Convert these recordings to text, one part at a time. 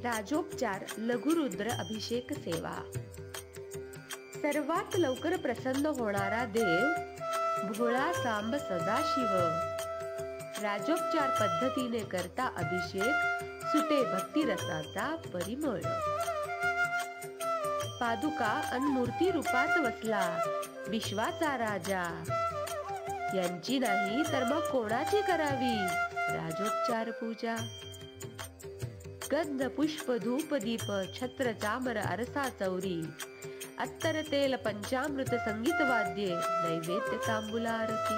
राजोपचार लघुरुद्र अभिषेक सेवा। सर्वात लवकर प्रसन्न होणारा देव भोळा सांब सदाशिव। राजोपचार पद्धतीने करता अभिषेक, सुटे भक्ती रसाचा परिमळ। पादुका अन मूर्ती रूपात वसला विश्वाचा राजा। यांची नाही तर मग कोणाची करावी राजोपचार पूजा। गंध पुष्प धूप दीप छत्र चामर आरसा चौरी, अत्तर तेल पंचामृत संगीत वाद्ये नैवेद्य तांबूला आरती।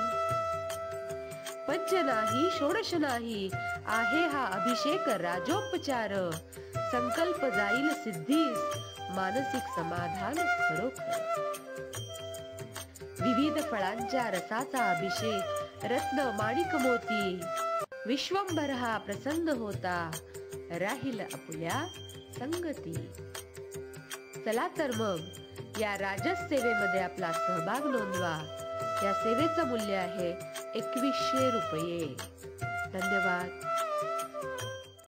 पंच नाही षोडश नाही आहे हा अभिषेक राजोपचार। संकल्प जाईल सिद्धीस मानसिक समाधान खरोखर। विविध फळांच्या रसाचा अभिषेक रत्न माणिक मोती। विश्वंभर हा प्रसन्न होता राहील आपुल्या संगती। चला तर मग या राजस सेवेमध्ये आपला सहभाग नोंदवा। या सेवेचं मूल्य आहे 2100 रुपये। धन्यवाद।